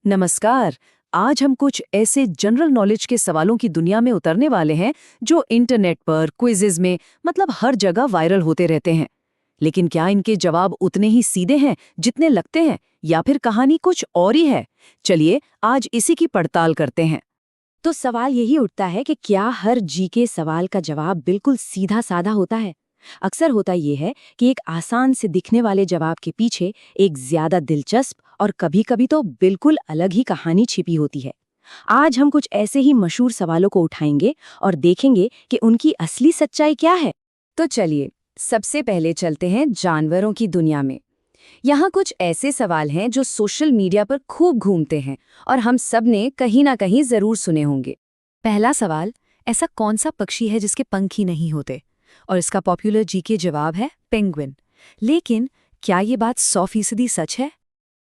नमस्कार। आज हम कुछ ऐसे जनरल नॉलेज के सवालों की दुनिया में उतरने वाले हैं जो इंटरनेट पर, क्विज़ेज़ में, मतलब हर जगह वायरल होते रहते हैं। लेकिन क्या इनके जवाब उतने ही सीधे हैं जितने लगते हैं, या फिर कहानी कुछ और ही है? चलिए आज इसी की पड़ताल करते हैं। तो सवाल यही उठता है कि क्या हर जीके सवाल का जवाब बिल्कुल सीधा साधा होता है। अक्सर होता ये है कि एक आसान से दिखने वाले जवाब के पीछे एक ज्यादा दिलचस्प और कभी-कभी तो बिल्कुल अलग ही कहानी छिपी होती है। आज हम कुछ ऐसे ही मशहूर सवालों को उठाएंगे और देखेंगे कि उनकी असली सच्चाई क्या है। तो चलिए सबसे पहले चलते हैं जानवरों की दुनिया में। यहाँ कुछ ऐसे सवाल हैं जो सोशल मीडिया पर खूब घूमते हैं और हम सब ने कहीं ना कहीं जरूर सुने होंगे। पहला सवाल, ऐसा कौन सा पक्षी है जिसके पंख ही नहीं होते? और इसका पॉपुलर जीके जवाब है पेंगुइन। लेकिन क्या ये बात 100% सच है?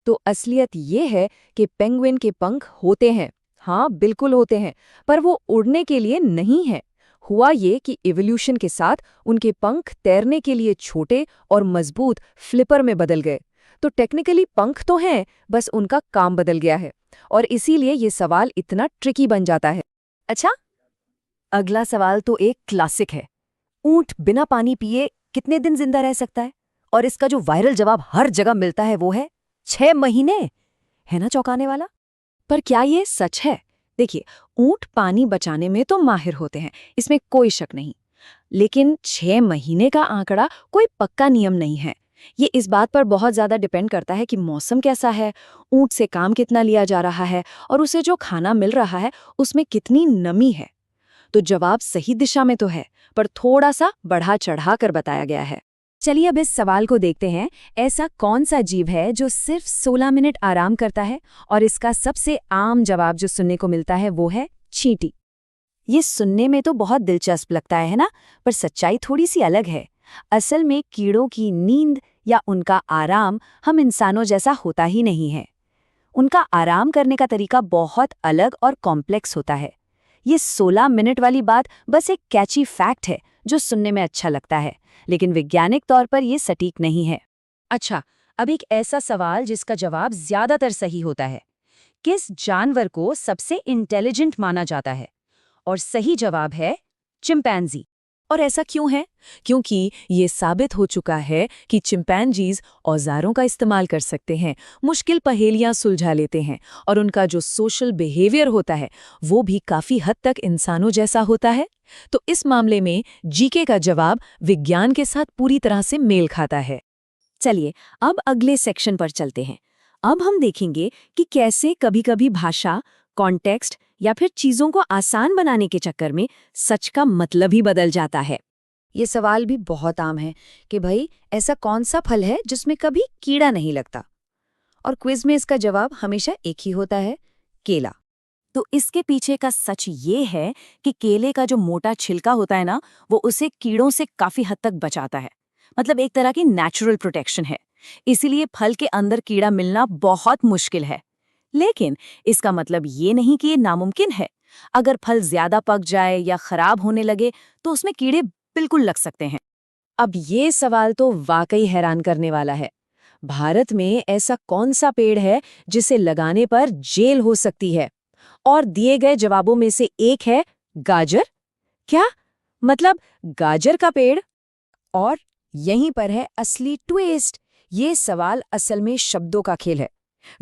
तो असलियत ये है कि पेंगुइन के पंख होते हैं। हाँ, बिल्कुल होते हैं, पर वो उड़ने के लिए नहीं है। हुआ ये कि इवोल्यूशन के साथ उनके पंख तैरने के लिए छोटे और मजबूत फ्लिपर में बदल गए। तो टेक्निकली पंख तो हैं, बस उनका काम बदल गया है और इसीलिए ये सवाल इतना ट्रिकी बन जाता है। अच्छा, अगला सवाल तो एक क्लासिक है। ऊंट बिना पानी पिए कितने दिन जिंदा रह सकता है? और इसका जो वायरल जवाब हर जगह मिलता है वो है 6 महीने। है ना चौंकाने वाला? पर क्या ये सच है? देखिए, ऊंट पानी बचाने में तो माहिर होते हैं, इसमें कोई शक नहीं। लेकिन 6 महीने का आंकड़ा कोई पक्का नियम नहीं है। ये इस बात पर बहुत ज्यादा डिपेंड करता है कि मौसम कैसा है, ऊंट से काम कितना लिया जा रहा है और उसे जो खाना मिल रहा है उसमें कितनी नमी है। तो जवाब सही दिशा में तो है, पर थोड़ा सा बढ़ा चढ़ा कर बताया गया है। चलिए अब इस सवाल को देखते हैं। ऐसा कौन सा जीव है जो सिर्फ 16 मिनट आराम करता है? और इसका सबसे आम जवाब जो सुनने को मिलता है वो है चींटी। ये सुनने में तो बहुत दिलचस्प लगता है ना, पर सच्चाई थोड़ी सी अलग है। असल में कीड़ों की नींद या उनका आराम हम इंसानों जैसा होता ही नहीं है। उनका आराम करने का तरीका बहुत अलग और कॉम्प्लेक्स होता है। ये 16 मिनट वाली बात बस एक कैची फैक्ट है जो सुनने में अच्छा लगता है, लेकिन वैज्ञानिक तौर पर ये सटीक नहीं है। अच्छा, अब एक ऐसा सवाल जिसका जवाब ज्यादातर सही होता है। किस जानवर को सबसे इंटेलिजेंट माना जाता है? और सही जवाब है चिंपैंजी। और ऐसा क्यों है? क्योंकि ये साबित हो चुका है कि चिंपैंजीज औजारों का इस्तेमाल कर सकते हैं, मुश्किल पहेलियां सुलझा लेते हैं और उनका जो सोशल बिहेवियर होता है वो भी काफी हद तक इंसानों जैसा होता है। तो इस मामले में जीके का जवाब विज्ञान के साथ पूरी तरह से मेल खाता है। चलिए अब अगले सेक्शन पर चलते हैं। अब हम देखेंगे कि कैसे कभी-कभी भाषा, कॉन्टेक्स्ट या फिर चीजों को आसान बनाने के चक्कर में सच का मतलब ही बदल जाता है। ये सवाल भी बहुत आम है कि भाई ऐसा कौन सा फल है जिसमें कभी कीड़ा नहीं लगता? और क्विज में इसका जवाब हमेशा एक ही होता है, केला। तो इसके पीछे का सच ये है कि केले का जो मोटा छिलका होता है ना, वो उसे कीड़ों से काफी हद तक बचाता है। मतलब एक तरह की नेचुरल प्रोटेक्शन है। इसीलिए फल के अंदर कीड़ा मिलना बहुत मुश्किल है। लेकिन इसका मतलब ये नहीं कि ये नामुमकिन है। अगर फल ज्यादा पक जाए या खराब होने लगे तो उसमें कीड़े बिल्कुल लग सकते हैं। अब ये सवाल तो वाकई हैरान करने वाला है। भारत में ऐसा कौन सा पेड़ है जिसे लगाने पर जेल हो सकती है? और दिए गए जवाबों में से एक है गाजर। क्या मतलब गाजर का पेड़? और यहीं पर है असली ट्विस्ट। ये सवाल असल में शब्दों का खेल है।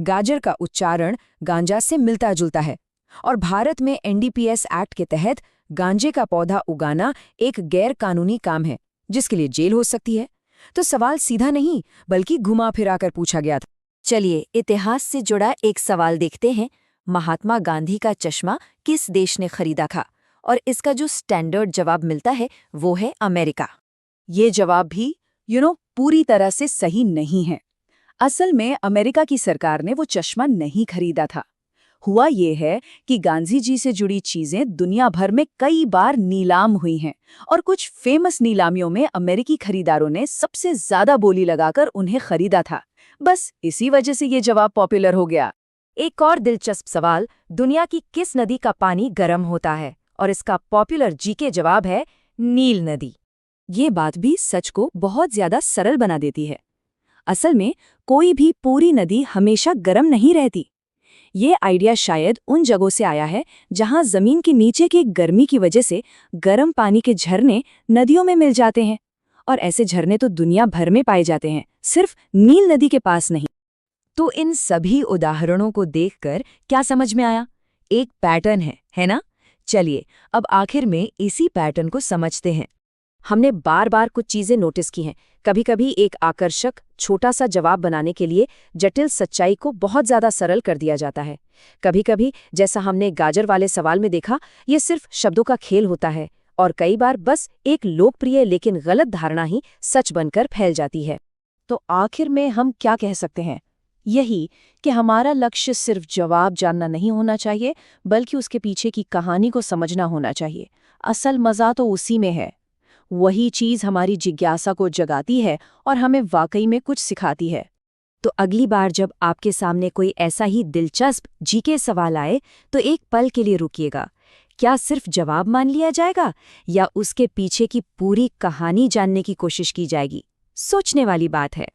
गाजर का उच्चारण गांजा से मिलता जुलता है और भारत में एनडीपीएस एक्ट के तहत गांजे का पौधा उगाना एक गैर कानूनी काम है जिसके लिए जेल हो सकती है। तो सवाल सीधा नहीं बल्कि घुमा फिरा कर पूछा गया था। चलिए इतिहास से जुड़ा एक सवाल देखते हैं। महात्मा गांधी का चश्मा किस देश ने खरीदा था? और इसका जो स्टैंडर्ड जवाब मिलता है वो है अमेरिका। ये जवाब भी पूरी तरह से सही नहीं है। असल में अमेरिका की सरकार ने वो चश्मा नहीं खरीदा था। हुआ ये है कि गांधी जी से जुड़ी चीजें दुनिया भर में कई बार नीलाम हुई हैं और कुछ फेमस नीलामियों में अमेरिकी खरीदारों ने सबसे ज्यादा बोली लगाकर उन्हें खरीदा था। बस इसी वजह से ये जवाब पॉपुलर हो गया। एक और दिलचस्प सवाल, दुनिया की किस नदी का पानी गर्म होता है? और इसका पॉपुलर जीके जवाब है नील नदी। ये बात भी सच को बहुत ज्यादा सरल बना देती है। असल में कोई भी पूरी नदी हमेशा गर्म नहीं रहती। ये आइडिया शायद उन जगहों से आया है जहां जमीन के नीचे की गर्मी की वजह से गर्म पानी के झरने नदियों में मिल जाते हैं। और ऐसे झरने तो दुनिया भर में पाए जाते हैं, सिर्फ नील नदी के पास नहीं। तो इन सभी उदाहरणों को देखकर क्या समझ में आया? एक पैटर्न है ना? चलिए अब आखिर में इसी पैटर्न को समझते हैं। हमने बार बार कुछ चीजें नोटिस की हैं। कभी कभी एक आकर्षक छोटा सा जवाब बनाने के लिए जटिल सच्चाई को बहुत ज्यादा सरल कर दिया जाता है। कभी कभी, जैसा हमने गाजर वाले सवाल में देखा, ये सिर्फ शब्दों का खेल होता है। और कई बार बस एक लोकप्रिय लेकिन गलत धारणा ही सच बनकर फैल जाती है। तो आखिर में हम क्या कह सकते हैं? यही कि हमारा लक्ष्य सिर्फ जवाब जानना नहीं होना चाहिए, बल्कि उसके पीछे की कहानी को समझना होना चाहिए। असल मज़ा तो उसी में है। वही चीज़ हमारी जिज्ञासा को जगाती है और हमें वाकई में कुछ सिखाती है। तो अगली बार जब आपके सामने कोई ऐसा ही दिलचस्प जीके सवाल आए, तो एक पल के लिए रुकिएगा। क्या सिर्फ जवाब मान लिया जाएगा या उसके पीछे की पूरी कहानी जानने की कोशिश की जाएगी? सोचने वाली बात है।